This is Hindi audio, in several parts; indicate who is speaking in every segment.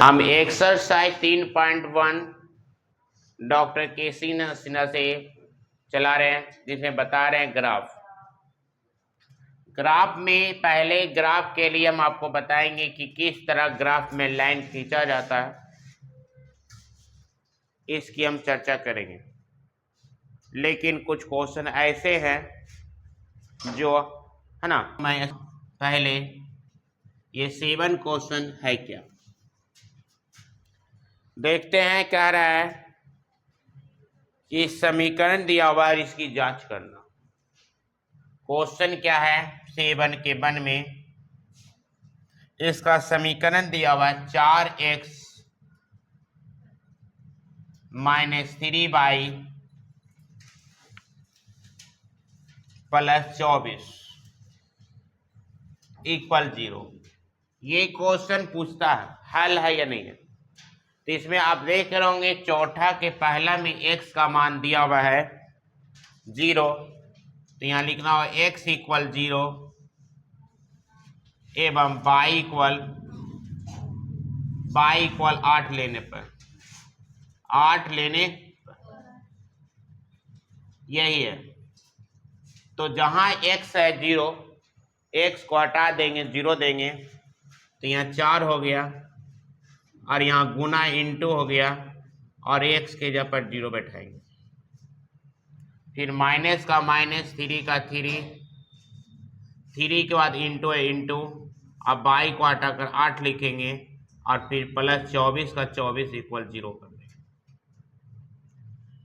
Speaker 1: हम एक्सरसाइज 3.1 डॉक्टर केसी सिन्हा से चला रहे हैं, जिसमें बता रहे हैं ग्राफ में पहले ग्राफ के लिए हम आपको बताएंगे कि किस तरह ग्राफ में लाइन खींचा जाता है, इसकी हम चर्चा करेंगे। लेकिन कुछ क्वेश्चन ऐसे हैं जो है ना, मैं पहले ये 7 क्वेश्चन है क्या देखते हैं। कह रहा है कि समीकरण दिया हुआ है, इसकी जांच करना। क्वेश्चन क्या है 7 के 1 में, इसका समीकरण दिया हुआ है 4x - 3y + 24 = 0। ये क्वेश्चन पूछता है हल है या नहीं है। तो इसमें आप देख रहे होंगे चौथा के पहला में x का मान दिया हुआ है 0, तो यहाँ लिखना होगा x = 0 एवं y = 8 लेने पर, 8 लेने यही है। तो जहां x है 0, x को हटा देंगे 0 देंगे, तो यहाँ 4 हो गया और यहाँ गुना इंटू हो गया और x के जगह पर 0 बैठाएंगे। फिर माइनस का माइनस, 3 का 3 के बाद इंटू है इंटू, अब y को हटाकर 8 लिखेंगे और फिर प्लस 24 का 24 = 0 कर देंगे।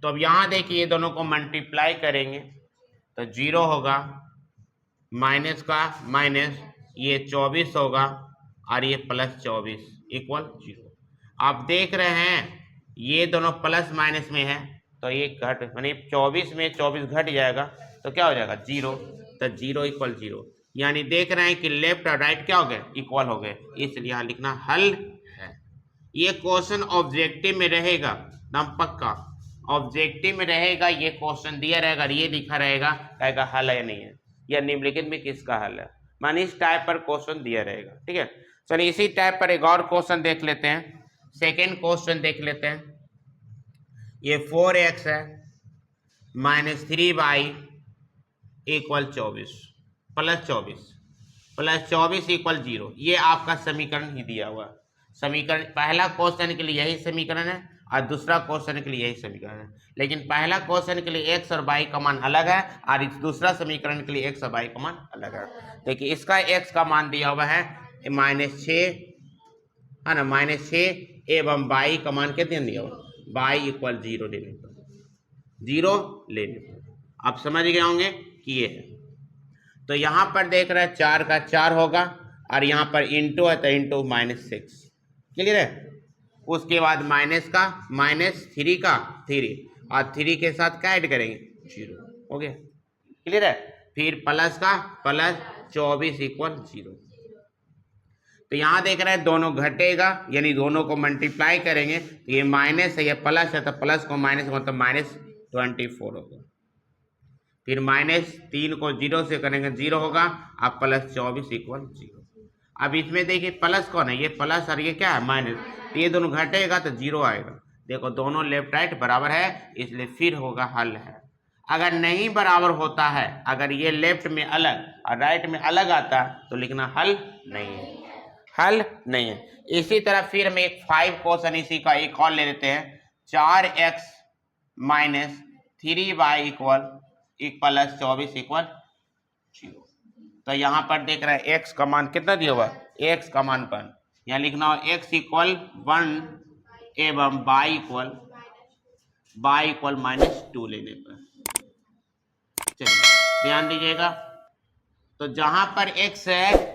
Speaker 1: तो अब यहाँ देखिए ये दोनों को मल्टीप्लाई करेंगे तो 0 होगा, माइनस का माइनस ये 24 होगा और ये प्लस 24 = 0। आप देख रहे हैं ये दोनों प्लस माइनस में है, तो ये घट यानी 24 में 24 घट जाएगा तो क्या हो जाएगा 0, तो 0 = 0। यानी देख रहे हैं कि लेफ्ट और राइट क्या हो गए, इक्वल हो गए, इसलिए यहाँ लिखना हल है। ये क्वेश्चन ऑब्जेक्टिव में रहेगा, एकदम पक्का ऑब्जेक्टिव में रहेगा। ये क्वेश्चन दिया रहेगा और ये लिखा रहेगा, कहेगा हल है या नहीं है, या निम्नलिखित में किसका हल है, माने इस टाइप पर क्वेश्चन दिया रहेगा। ठीक है, चलिए इसी टाइप पर एक और क्वेश्चन देख लेते हैं। सेकेंड क्वेश्चन देख लेते हैं। ये 4x है - 3y = 24 + 24 = 0। ये आपका समीकरण ही दिया हुआ है। समीकरण पहला क्वेश्चन के लिए यही समीकरण है और दूसरा क्वेश्चन के लिए यही समीकरण है। लेकिन पहला क्वेश्चन के लिए x और y का मान अलग है और इस दूसरा समीकरण के लिए x और y का मान अलग है। देखिए इसका x का मान दिया हुआ है -6 है ना, -6 एवं y का मान कितने दिया हुआ, y = 0 लेने पर, 0 लेने पर आप समझ गए होंगे कि ये है। तो यहाँ पर देख रहे हैं 4 का 4 होगा और यहाँ पर इंटू है तो इंटू -6, क्लियर है। उसके बाद माइनस का माइनस, 3 का 3 और 3 के साथ क्या ऐड करेंगे 0, हो गया, क्लियर है। फिर प्लस का प्लस 24 = 0। तो यहाँ देख रहे हैं दोनों घटेगा, यानी दोनों को मल्टीप्लाई करेंगे तो ये माइनस है, ये प्लस है, तो प्लस को माइनस मतलब -24 होगा। फिर -3 को 0 से करेंगे 0 होगा, अब प्लस 24 = 0। अब इसमें देखिए प्लस कौन है, ये प्लस और ये क्या है माइनस, तो ये दोनों घटेगा तो 0 आएगा। देखो दोनों लेफ्ट राइट बराबर है, इसलिए फिर होगा हल है। अगर नहीं बराबर होता है, अगर ये लेफ्ट में अलग और राइट में अलग आता तो लिखना हल नहीं है, हल नहीं है। इसी तरह फिर हम एक 5 क्वेश्चन इसी का एक और ले लेते हैं। 4x - 3y + 24 = 0। तो यहाँ पर देख रहे हैं x का मान कितना दिया हुआ, x का मान 1, यहाँ लिखना हो x = 1 एवं y = -2 लेने पर। चलिए ध्यान दीजिएगा, तो जहां पर x है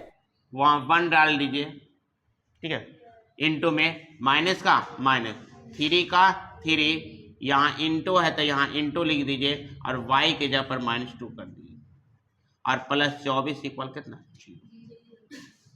Speaker 1: वहां 1 डाल दीजिए, ठीक है, इंटू में माइनस का माइनस, 3 का 3, यहाँ इंटू है तो यहाँ इंटू लिख दीजिए और y के जगह पर -2 कर दीजिए और प्लस 24 = कितना 0।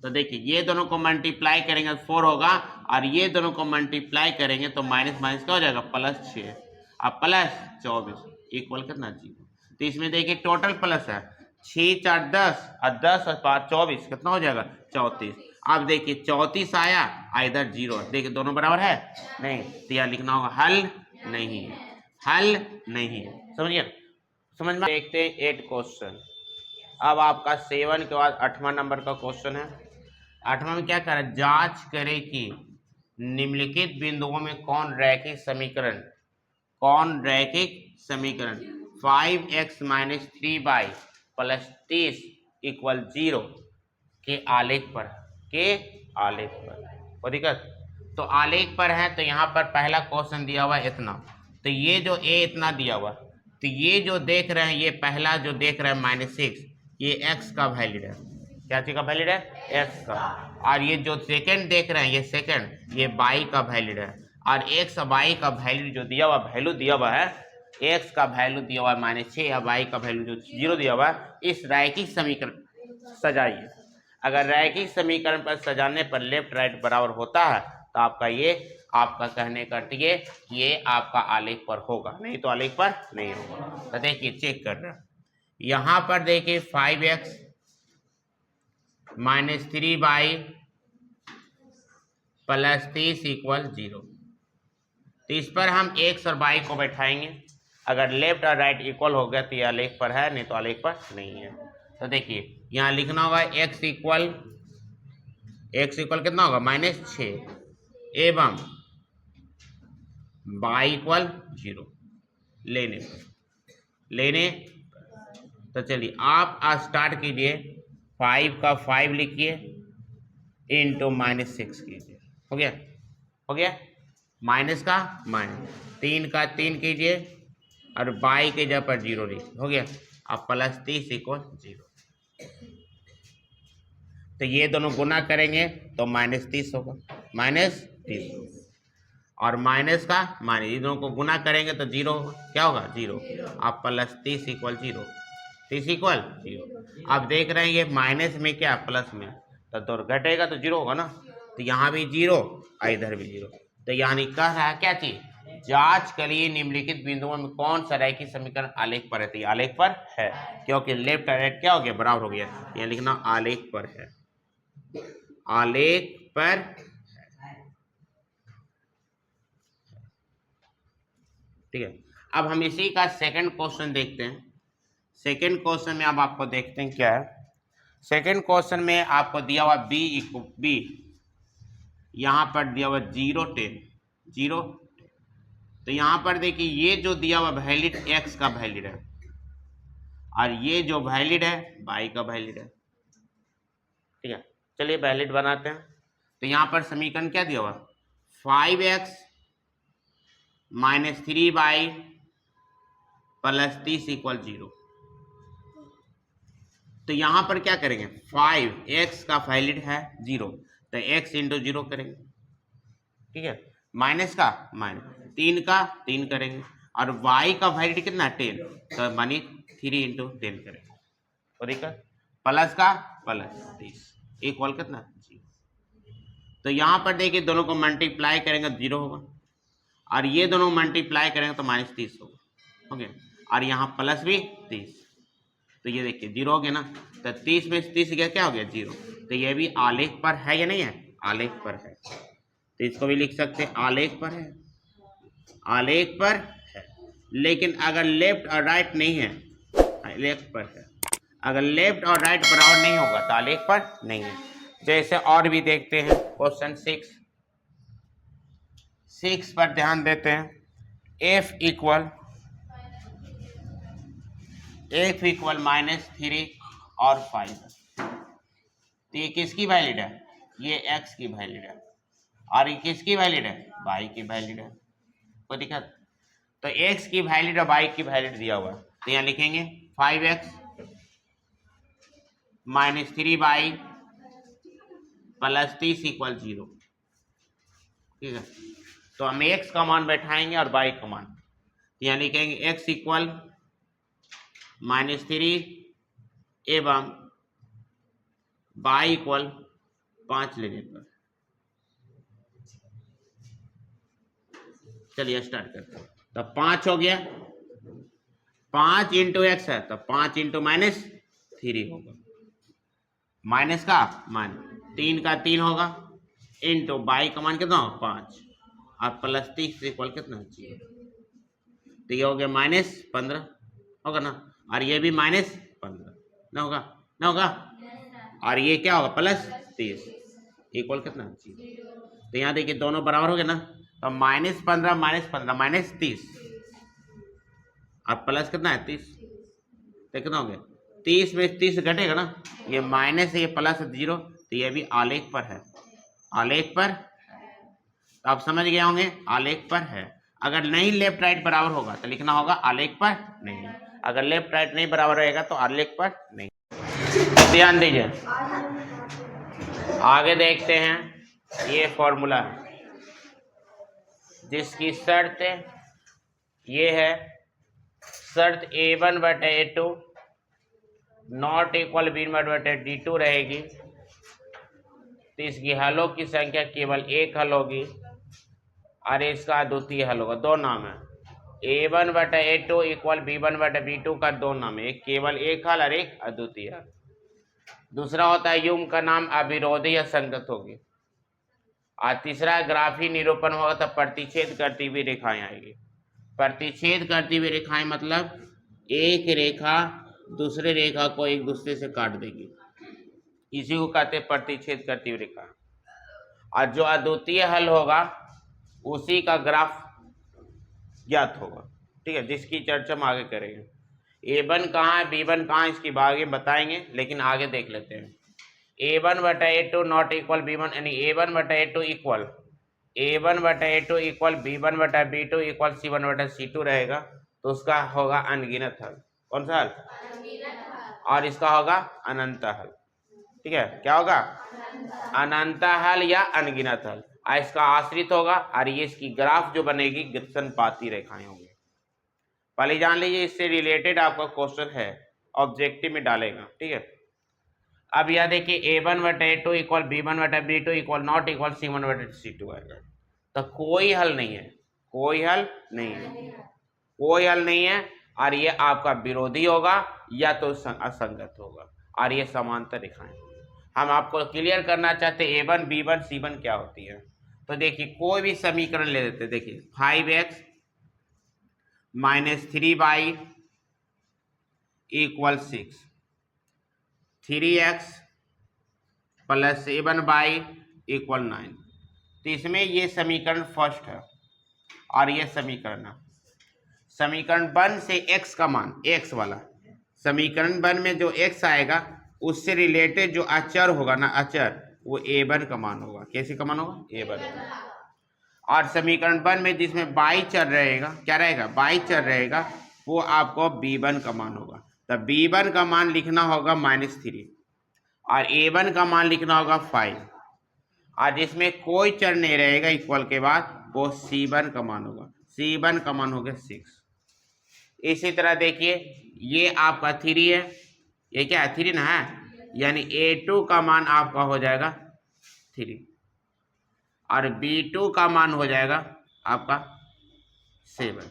Speaker 1: तो देखिए ये दोनों को मल्टीप्लाई करेंगे तो 4 होगा और ये दोनों को मल्टीप्लाई करेंगे तो माइनस माइनस क्या हो जाएगा +6 और प्लस 24 = कितना 0। तो इसमें देखिए टोटल प्लस है 6 × 4 = 10 और 10 और 5 = 24, कितना हो जाएगा 34। अब देखिए 34 आया, इधर 0, देखिए दोनों बराबर है नहीं, तो यह लिखना होगा हल नहीं है, हल नहीं है। समझिए, समझ में। देखते हैं 8 क्वेश्चन। अब आपका 7 के बाद 8वां नंबर का क्वेश्चन है। 8वां में क्या कर रहा है, जांच करें कि निम्नलिखित बिंदुओं में कौन रैखिक समीकरण 5x - 3y + 30 = 0 के आलेख पर कोई दिक्कत? तो आलेख पर है, तो यहाँ पर पहला क्वेश्चन दिया हुआ है इतना, तो ये जो a इतना दिया हुआ, तो ये जो देख रहे हैं, ये पहला जो देख रहे हैं -6, ये x का वैल्यूड है। क्या चीज का वैल्यूड है? x का। और ये जो सेकंड देख रहे हैं, ये सेकंड, ये y का वैल्यूड है। और x और y का वैल्यू जो दिया हुआ, वैल्यू दिया हुआ है, x का वैल्यू दिया हुआ है -6 और y का वैल्यू जो 0 दिया हुआ है। इस रैखिक समीकरण सजाइए। अगर रैखिक समीकरण पर सजाने पर लेफ्ट राइट बराबर होता है, तो आपका ये, आपका कहने का ये आपका आलेख पर होगा, नहीं तो आलेख पर नहीं होगा। तो देखिए चेक कर रहे हैं, यहाँ पर देखिए 5x - 3y + 30 = 0। तो इस पर हम x और y को बैठाएंगे। अगर लेफ्ट और राइट इक्वल हो गया तो यह आलेख पर है, नहीं तो आलेख पर नहीं है। तो देखिए यहाँ लिखना होगा x इक्वल कितना होगा, -6 एवं y इक्वल 0 लेने तो चलिए आप स्टार्ट कीजिए। 5 का 5 लिखिए इंटू -6 कीजिए, हो गया माइनस का माइनस, 3 का 3 कीजिए और y के जगह पर 0 लिखिए, हो गया। अब +30 = 0। तो ये दोनों गुना करेंगे तो -30 होगा, -30 और माइनस का माइनस, ये दोनों को गुना करेंगे तो 0 होगा। क्या होगा? 0। अब +30 = 0, 30 = 0। अब देख रहे हैं ये माइनस में क्या, प्लस में, तो दो घटेगा तो 0 होगा ना। तो यहाँ भी 0 और इधर भी 0। तो यानी कह रहा है क्या चीज, जांच करिए निम्नलिखित बिंदुओं में कौन सा रैखिक समीकरण आलेख पर है। तो आलेख पर है, क्योंकि लेफ्ट और राइट क्या हो गया, बराबर हो गया। यहाँ लिखना आलेख पर है, आलेख पर। ठीक है, अब हम इसी का सेकंड क्वेश्चन देखते हैं। सेकंड क्वेश्चन में अब आपको देखते हैं क्या है। सेकंड क्वेश्चन में आपको दिया हुआ बी, यहाँ पर दिया हुआ 0 10। तो यहाँ पर देखिए ये जो दिया हुआ वैलिड x का वैलिड है और ये जो वैलिड है y का वैलिड है। ठीक है, चलिए वैलिड बनाते हैं। तो यहाँ पर समीकरण क्या दिया हुआ, 5x - 3y + 30 = 0। तो यहाँ पर क्या करेंगे, 5x का वैलिड है 0, तो x × 0 करेंगे। ठीक है, माइनस का माइनस, 3 का 3 करेंगे और y का वैलिड कितना 10, तो मानी 3 × 10 करेंगे। और प्लस का प्लस 30 इक्वल कितना 0। तो यहाँ पर देखिए दोनों को मल्टीप्लाई करेंगे तो 0 होगा और ये दोनों मल्टीप्लाई करेंगे तो -30 होगा, हो गया। और यहाँ प्लस भी 30, तो ये देखिए 0 हो गया ना। तो 30 में 30 गया, क्या हो गया 0। तो ये भी आलेख पर है या नहीं है, आलेख पर है। तो इसको भी लिख सकते हैं आलेख पर है, आलेख पर है। लेकिन अगर लेफ्ट और राइट नहीं है, आलेख पर है। अगर लेफ्ट और राइट बराबर नहीं होगा तो आलेख पर नहीं है। जैसे और भी देखते हैं क्वेश्चन 6 पर ध्यान देते हैं। f इक्वल -3 और 5। तो ये किसकी वैलिड है, ये x की वैलिड है और ये किसकी वैलिड है, y की वैलिड है। कोई दिक्कत? तो x की वैलिड और y की वैलिड दिया हुआ है, तो यहाँ लिखेंगे 5x - 3y + 30 = 0। ठीक है, तो हम x का मान बैठाएंगे और y का मान, तो यहाँ लिखेंगे x इक्वल -3 एवं y इक्वल 5 लेने पर। चलिए स्टार्ट करते हैं। तो 5 हो गया, 5 × x है तो 5 × -3 होगा, माइनस का माइनस, 3 का 3 होगा इंटू बाई का मान कितना होगा 5 और प्लस 30 इक्वल कितना 0। तो ये हो गया -15 होगा ना, और ये भी -15 ना होगा, ना होगा, और ये क्या होगा +30 इक्वल कितना 0। तो यहाँ देखिए दोनों बराबर हो गए ना, तो -15 -15 -30 और प्लस कितना है 30, तो कितना हो गया 30 में 30 घटेगा ना, ये माइनस है ये प्लस 0, तो ये भी आलेख पर है, आलेख पर, तो आप समझ गए होंगे आलेख पर है। अगर नहीं लेफ्ट राइट बराबर होगा तो लिखना होगा आलेख पर नहीं, अगर लेफ्ट राइट नहीं बराबर रहेगा तो आलेख पर नहीं। ध्यान दीजिए, आगे देखते हैं, ये फॉर्मूला है जिसकी शर्त ये है, शर्त a1/a2 नॉट इक्वल b1/d2 रहेगी, तो इसकी हलों की संख्या केवल एक हल होगी और इसका अद्वितीय हल होगा। दो नाम है, a1/a2 इक्वल b1/b2 का दो नाम है, एक केवल एक हल और एक अद्वितीय हल। दूसरा होता है युग्म का नाम अविरोधी या संगत होगी, और तीसरा ग्राफी निरूपण होगा तो प्रतिच्छेद करती हुई रेखाएं आएगी। प्रतिच्छेद करती हुई रेखाएं मतलब एक रेखा दूसरे रेखा को एक दूसरे से काट देगी, इसी को कहते हैं प्रतिच्छेद करती हुई रेखा। और जो अद्वितीय हल होगा उसी का ग्राफ ज्ञात होगा, ठीक है, जिसकी चर्चा हम आगे करेंगे। a1 कहाँ है b1 कहाँ है इसकी आगे बताएंगे, लेकिन आगे देख लेते हैं। a1/a2 नॉट इक्वल b1, यानी a1/a2 equal b1/b2 equal c1/c2 रहेगा, तो उसका होगा अनगिनत हल। कौन सा हल? और इसका होगा अनंत हल, ठीक है, क्या होगा अनंत हल या अनगिनत हल। और इसका आश्रित होगा और ये इसकी ग्राफ जो बनेगी संपाती रेखाएं होंगी। पहले जान लीजिए, इससे रिलेटेड आपका क्वेश्चन है, ऑब्जेक्टिव में डालेगा, ठीक है। अब यह देखिए a1/a2 equal b1/b2 equal not equal c1/c2 आएगा, तो कोई हल नहीं है, कोई हल नहीं है, कोई हल नहीं है, और ये आपका विरोधी होगा या तो असंगत होगा, और ये समांतर रेखाएं। हम आपको क्लियर करना चाहते हैं a1 b1 c1 क्या होती है। तो देखिए कोई भी समीकरण ले लेते, देखिए 5x - 3y equal 6, 3x + 7y equal 9, तो इसमें ये समीकरण फर्स्ट है और ये समीकरण है। समीकरण 1 से x का मान, x वाला समीकरण 1 में जो x आएगा उससे रिलेटेड जो अचर होगा ना, अचर, वो a1 का मान होगा। कैसे का मान होगा? a1। और समीकरण 1 में जिसमें y चर रहेगा, क्या रहेगा? y चर रहेगा, वो आपको b1 का मान होगा। तो b1 का मान लिखना होगा -3 और a1 का मान लिखना होगा 5, और जिसमें कोई चर नहीं रहेगा इक्वल के बाद, वो c1 का मान होगा। c1 का मान हो गया 6। इसी तरह देखिए ये आपका 3 है, ये क्या है 3 ना है, यानी a2 का मान आपका हो जाएगा 3 और b2 का मान हो जाएगा आपका 7,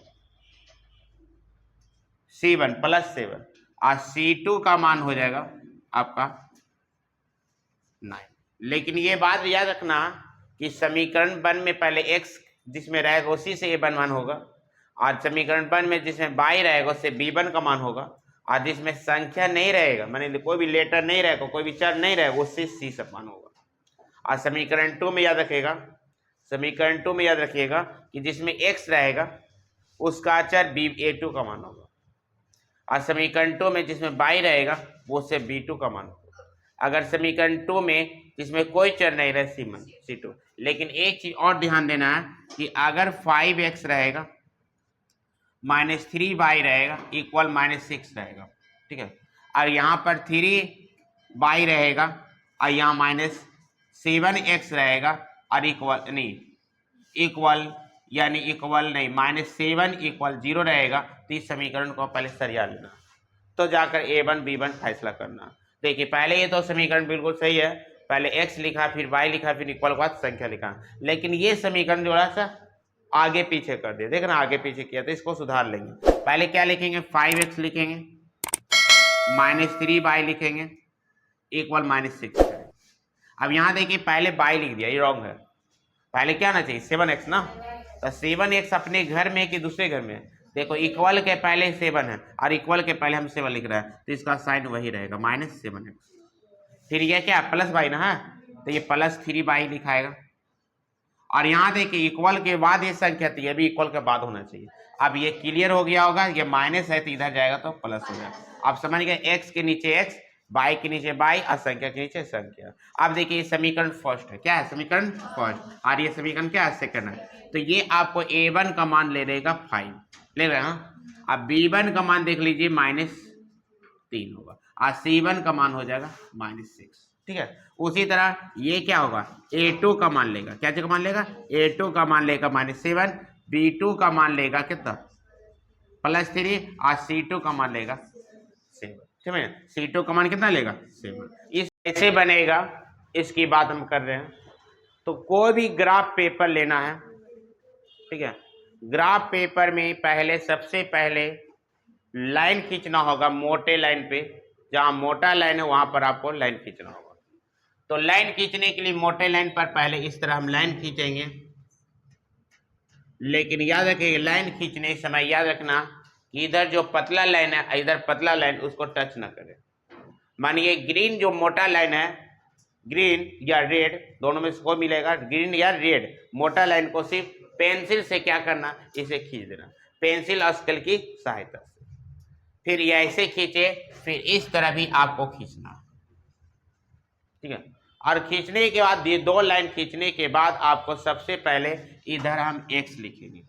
Speaker 1: c1 + 7 और c2 का मान हो जाएगा आपका 9। लेकिन ये बात याद रखना कि समीकरण 1 में पहले x जिसमें रहेगा उसी से a1 मान होगा, और समीकरण 1 में जिसमें y रहेगा उससे b1 का मान होगा, और जिसमें संख्या नहीं रहेगा, माने कोई भी लेटर नहीं रहेगा, कोई भी चर नहीं रहेगा, उससे c से मान होगा। और समीकरण 2 में याद रखिएगा, समीकरण 2 में याद रखिएगा कि जिसमें x रहेगा उसका चर a2 का मान होगा, और समीकरण 2 में जिसमें y रहेगा वो उससे b2 का मान होगा। अगर समीकरण 2 में जिसमें कोई चर नहीं रहे c2, लेकिन एक चीज और ध्यान देना है कि अगर 5x रहेगा -3y रहेगा इक्वल -6 रहेगा, ठीक है, और यहाँ पर 3y रहेगा और यहाँ -7x रहेगा और इक्वल नहीं, इक्वल यानी इक्वल नहीं, -7 इक्वल 0 रहेगा, तो इस समीकरण को पहले सरिया लेना, तो जाकर a1 b1 फैसला करना। देखिए पहले ये तो समीकरण बिल्कुल सही है, पहले x लिखा फिर y लिखा फिर इक्वल के बाद संख्या लिखा, लेकिन ये समीकरण थोड़ा सा आगे पीछे कर दिया, देखना आगे पीछे किया, तो इसको सुधार लेंगे। पहले क्या लिखेंगे? 5x लिखेंगे, -3y लिखेंगे इक्वल -6 करेंगे, अब यहाँ देखिए पहले बाई लिख दिया, ये रॉन्ग है। पहले क्या आना चाहिए 7x ना, तो 7x अपने घर में कि दूसरे घर में? देखो इक्वल के पहले 7 है और इक्वल के पहले हम 7 लिख रहे हैं, तो इसका साइन वही रहेगा -7x। फिर ये क्या प्लस बाई ना है, तो ये +3 बाई लिखाएगा। और यहाँ देखिए इक्वल के बाद ये संख्या थी, ये भी इक्वल के बाद होना चाहिए। अब ये क्लियर हो गया होगा, ये माइनस है तो इधर जाएगा तो प्लस हो जाएगा। आप समझ गए, एक्स के नीचे एक्स, बाई के नीचे बाई और संख्या के नीचे संख्या। अब देखिए ये समीकरण फर्स्ट है, क्या है समीकरण फर्स्ट, और ये समीकरण क्या है सेकंड है। तो ये आपको a1 का मान ले लेगा 5 ले रहे हैं। अब b1 का मान देख लीजिए -3 होगा और c1 का मान हो जाएगा -6, ठीक है। उसी तरह ये क्या होगा a2 का मान लेगा, क्या का मान लेगा a2 का मान लेगा -7, b2 का मान लेगा कितना +3 और c2 का मान लेगा 7, ठीक है। c2 का मान कितना लेगा 7। इस ऐसे बनेगा, इसकी बात हम कर रहे हैं। तो कोई भी ग्राफ पेपर लेना है, ठीक है, ग्राफ पेपर में पहले सबसे पहले लाइन खींचना होगा मोटे लाइन पे, जहां मोटा लाइन है वहां पर आपको लाइन खींचना होगा। तो लाइन खींचने के लिए मोटे लाइन पर पहले इस तरह हम लाइन खींचेंगे, लेकिन याद रखिए लाइन खींचने के समय याद रखना कि इधर जो पतला लाइन है इधर पतला लाइन उसको टच ना करे। मानिए ग्रीन जो मोटा लाइन है, ग्रीन या रेड दोनों में से कोई मिलेगा, ग्रीन या रेड, मोटा लाइन को सिर्फ पेंसिल से क्या करना, इसे खींच देना पेंसिल और स्केल की सहायता से। फिर ये ऐसे खींचे, फिर इस तरह भी आपको खींचना, ठीक है। और खींचने के बाद ये दो लाइन खींचने के बाद आपको सबसे पहले इधर हम x लिखेंगे,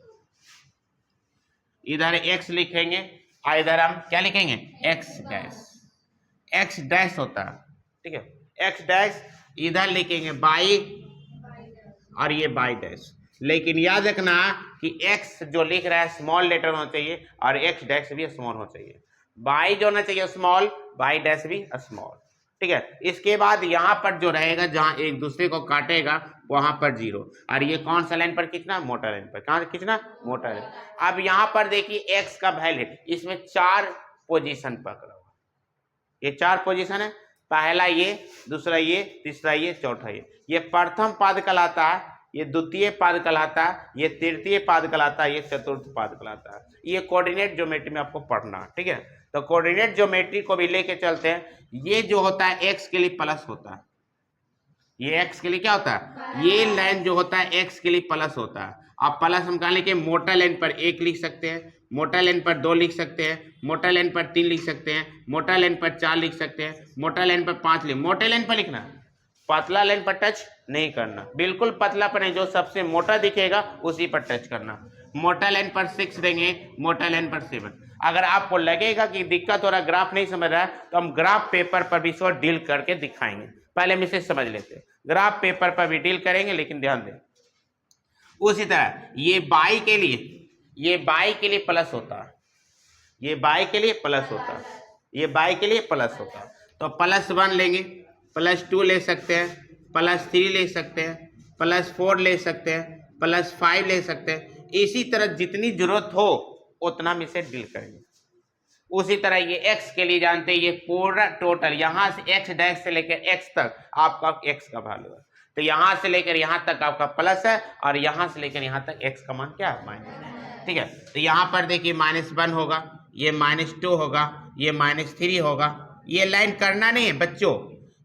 Speaker 1: इधर x लिखेंगे और इधर हम क्या लिखेंगे x डैश, x डैश होता है, ठीक है। x डैश इधर लिखेंगे बाई और ये बाई डैश, लेकिन याद रखना कि x जो लिख रहा है स्मॉल लेटर होना चाहिए और x डैश भी स्मॉल होना चाहिए, बाई जो होना चाहिए स्मॉल, बाई डैश भी स्मॉल, ठीक है। इसके बाद यहाँ पर जो रहेगा जहाँ एक दूसरे को काटेगा वहां पर 0, और ये कौन सा लाइन पर खींचना मोटा लाइन पर, कहाँ खींचना मोटा लाइन। अब यहाँ पर देखिए x का वैल्यू, इसमें 4 पोजीशन पकड़ा हुआ, ये 4 पोजीशन है, पहला ये, दूसरा ये, तीसरा ये, चौथा ये प्रथम पाद कहलाता है, ये द्वितीय पाद कहलाता है, ये तृतीय पाद कहलाता है, ये चतुर्थ पाद कहलाता है। ये कोऑर्डिनेट ज्योमेट्री में आपको पढ़ना है, ठीक है। तो कोऑर्डिनेट ज्योमेट्री को भी लेके चलते हैं। ये जो होता है x के लिए प्लस होता है, ये x के लिए क्या होता है, ये लाइन जो होता है x के लिए प्लस होता है। अब प्लस हम कहाँ लिखे, मोटा लाइन पर 1 लिख सकते हैं, मोटा लाइन पर 2 लिख सकते हैं, मोटा लाइन पर 3 लिख सकते हैं, मोटा लाइन पर 4 लिख सकते हैं, मोटा लाइन पर 5 लिख, मोटे लाइन पर लिखना, पतला लाइन पर टच नहीं करना, बिल्कुल पतला पर नहीं, जो सबसे मोटा दिखेगा उसी पर टच करना। मोटा लाइन पर 6 देंगे, मोटा लाइन पर 7। अगर आपको लगेगा कि दिक्कत हो रहा है, ग्राफ नहीं समझ रहा है, तो हम ग्राफ पेपर पर भी इसको डील करके दिखाएंगे। पहले हम इसे समझ लेते हैं, ग्राफ पेपर पर भी डील करेंगे, लेकिन ध्यान दें उसी तरह ये बाई के लिए, ये बाई के लिए प्लस होता है, ये बाई के लिए प्लस होता है, ये बाई के लिए प्लस होता है। तो +1 लेंगे, +2 ले सकते हैं, +3 ले सकते हैं, +4 ले सकते हैं, +5 ले सकते हैं। इसी तरह जितनी जरूरत हो उतना में से डील करेंगे। उसी तरह ये x के लिए जानते हैं, ये पूरा टोटल यहाँ से x डैश से लेकर x तक आपका x का वैल्यू है, तो यहाँ से लेकर यहाँ तक आपका प्लस है और यहाँ से लेकर यहाँ तक x का मान क्या है माइनस, ठीक है। तो यहाँ पर देखिए -1 होगा, ये -2 होगा, ये -3 होगा। ये लाइन करना नहीं है बच्चों,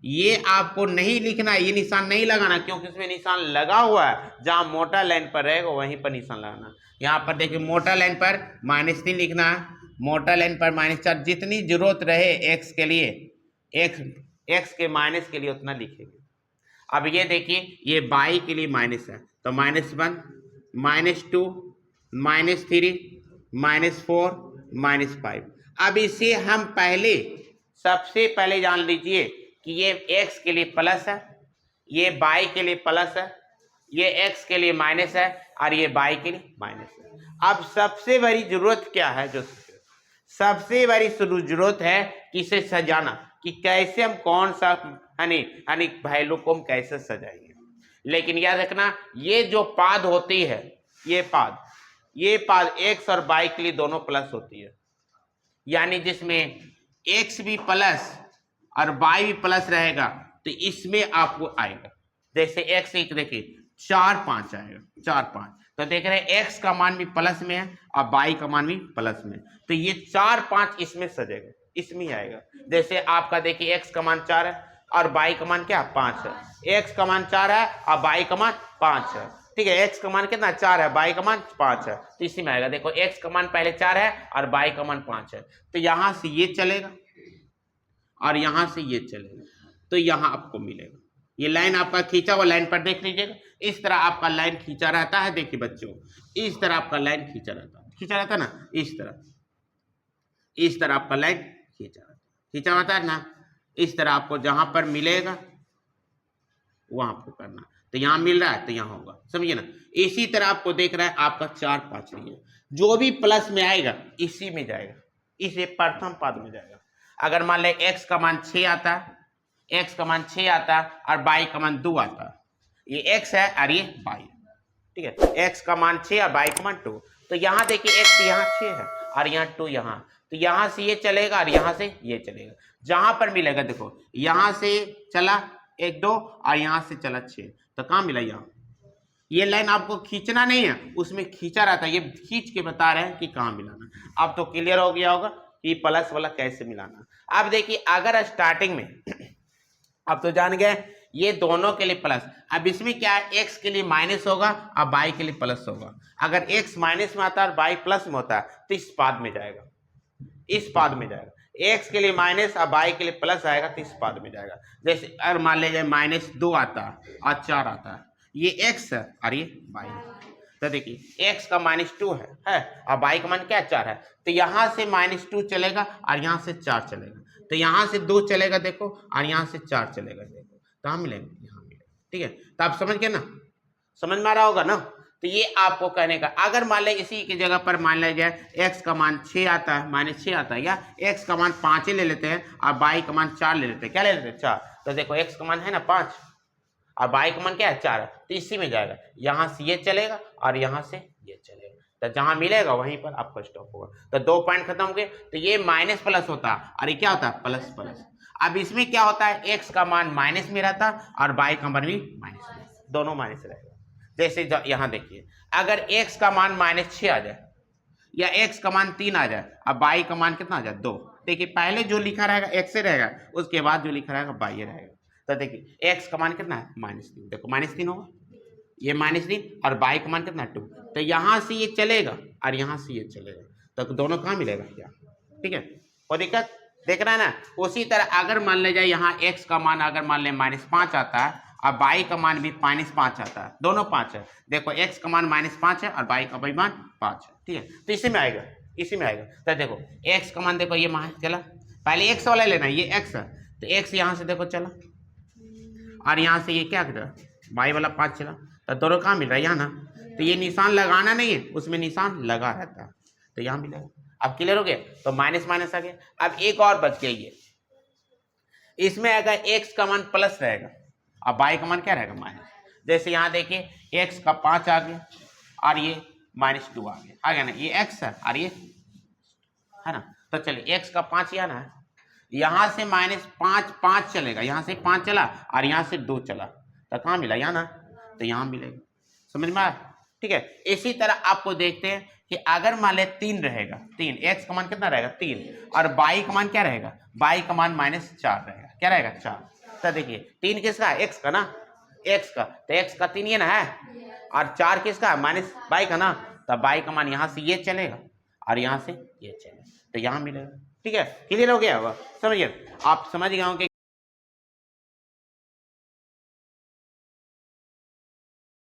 Speaker 1: ये आपको नहीं लिखना है, ये निशान नहीं लगाना, क्योंकि इसमें निशान लगा हुआ है, जहां मोटा लाइन पर रहेगा वहीं पर निशान लगाना। यहाँ पर देखिए मोटा लाइन पर -3 लिखना है, मोटा लाइन पर -4, जितनी जरूरत रहे x के लिए, x के माइनस के लिए उतना लिखेंगे। अब ये देखिए ये बाई के लिए माइनस है, तो -1, -2, -3, -4, -5। अब इसे हम पहले सबसे पहले जान लीजिए कि ये x के लिए प्लस है, ये बाई के लिए प्लस है, ये x के लिए माइनस है और ये बाई के लिए माइनस है। अब सबसे बड़ी जरूरत क्या है, जो सबसे बड़ी जरूरत है कि इसे सजाना, कि कैसे हम कौन सा यानी वैल्यू को हम कैसे सजाएंगे। लेकिन याद रखना ये जो पाद होती है, ये पाद x और y के लिए दोनों प्लस होती है, यानी जिसमें x भी प्लस और y भी प्लस रहेगा तो इसमें आपको आएगा जैसे x एक देखिए 4 5 आएगा 4 5, तो देख रहे हैं x का मान भी प्लस में है और y का मान भी प्लस में, तो ये 4 5 इसमें सजेगा, इसमें ही आएगा। जैसे आपका देखिए x का मान 4 है और y का मान क्या 5 है, x का मान 4 है और y का मान 5 है, ठीक है। x का मान कितना 4 है, y का मान 5 है, तो इसी में आएगा। देखो x का मान पहले 4 है और y का मान 5 है, तो यहां से ये चलेगा और यहां से ये चलेगा, तो यहां आपको मिलेगा। ये लाइन आपका खींचा हुआ लाइन पर देख लीजिएगा, इस तरह आपका लाइन खींचा रहता है। देखिए बच्चों, इस तरह आपका लाइन खींचा रहता है ना, इस तरह आपका लाइन खींचा रहता है ना, इस तरह आपको जहां पर मिलेगा वहां आपको करना, तो यहां मिल रहा है तो यहां होगा, समझिए ना। इसी तरह आपको देख रहा है आपका 4 5 नहीं है, जो भी प्लस में आएगा इसी में जाएगा, इसे प्रथम पद में जाएगा। अगर मान ले x का मान 6 आता है, x का मान 6 आता है और y का मान 2 आता है, ये x है और ये y, ठीक है। x का मान 6 और y का मान 2, तो यहाँ देखिए x यहाँ 6 है और यहाँ 2 यहाँ, तो यहाँ से ये चलेगा और यहाँ से ये चलेगा, जहां पर मिलेगा देखो यहाँ से चला 1 2 और यहाँ से चला 6, तो कहाँ मिला यहाँ। ये लाइन आपको खींचना नहीं है, उसमें खींचा रहता है, ये खींच के बता रहे हैं कि कहाँ मिलाना। अब तो क्लियर हो गया होगा कि प्लस वाला कैसे मिलाना। अब देखिए अगर स्टार्टिंग में अब तो जान गए ये दोनों के लिए प्लस, अब इसमें क्या है x के लिए माइनस होगा और y के लिए प्लस होगा। अगर x माइनस में आता है और y प्लस में होता है तो इस पाद में जाएगा, इस पाद में जाएगा। x के लिए माइनस और y के लिए प्लस आएगा तो इस पाद में जाएगा। जैसे अगर मान लीजिए -2 आता है और 4 आता है, ये x है और ये y है, तो देखिए x का -2 है और y का मान क्या 4 है, तो यहाँ से -2 चलेगा और यहाँ से 4 चलेगा, तो यहाँ से 2 चलेगा देखो और यहाँ से 4 चलेगा देखो, कहाँ मिलेगा यहाँ मिलेगा, ठीक है। तो आप समझ गए ना, समझ में आ रहा होगा ना। तो ये आपको कहने का, अगर मान ले इसी की जगह पर मान लिया जाए x का मान 6 आता है -6 आता है, या x का मान 5 ही ले लेते हैं और y का मान 4 ले लेते हैं, क्या ले लेते हैं 4, तो देखो x का मान है ना 5 और y का मान क्या है 4 है, तो इसी में जाएगा, यहाँ से ये चलेगा और यहाँ से ये चलेगा, तो जहां मिलेगा वहीं पर आपका स्टॉप होगा। तो 2 पॉइंट खत्म हो गए, तो ये माइनस प्लस होता है और ये क्या होता है प्लस प्लस। अब इसमें क्या होता है x का मान माइनस में रहता और y का मान भी माइनस में, दोनों माइनस रहेगा। जैसे यहाँ देखिए अगर x का मान -6 आ जाए या x का मान 3 आ जाए, अब y का मान कितना आ जाए 2, देखिए पहले जो लिखा रहेगा x से रहेगा, उसके बाद जो लिखा रहेगा y रहेगा। तो देखिए x का मान कितना है -3, देखो -3 होगा, ये -3 और y का मान कितना 2, तो यहाँ से ये चलेगा और यहाँ से ये चलेगा, तो दोनों कहाँ मिलेगा क्या, ठीक है। वो दिक्कत देख रहा है ना। उसी तरह अगर मान ले जाए यहाँ x का मान अगर मान ले -5 आता है और y का मान भी -5 आता है, दोनों 5 है, देखो x का मान -5 है और y का भी मान 5 है, ठीक है, तो इसी में आएगा, इसी में आएगा। तो देखो x का मान देखो ये मान चला, पहले x वाला लेना, ये x है, तो x यहाँ से देखो चला और यहाँ से ये क्या कर रहा y वाला 5 चला, तो दोनों कहाँ मिल रहा है यहाँ ना, तो ये निशान लगाना नहीं है, उसमें निशान लगा रहता है, तो यहाँ मिलेगा। अब क्लियर हो गया, तो माइनस माइनस आ गया। अब एक और बच गया, ये इसमें अगर x का मान प्लस रहेगा और y का मान क्या रहेगा माइनस, जैसे यहाँ देखिए x का 5 आ गया और ये -2 आ गया ना, ये x है और ये है ना, तो चलिए x का 5 ना है, यहाँ से -5 चलेगा, यहाँ से 5 चला और यहाँ से 2 चला, तो कहाँ मिला यहाँ ना, तो यहाँ मिलेगा, समझ में आया, ठीक है। इसी तरह आपको देखते हैं कि अगर मान ले 3 रहेगा, 3 x का मान कितना रहेगा 3 और y का मान क्या रहेगा, y का मान -4 रहेगा, क्या रहेगा 4, तो देखिए 3 किसका है x का ना, x का, तो x का 3 ये ना है और 4 किसका माइनस y का ना, तो y का मान यहाँ से ये चलेगा और यहाँ से ये चलेगा, तो यहाँ मिलेगा, ठीक है। क्लियर हो गया होगा, समझिए, आप समझ गए होंगे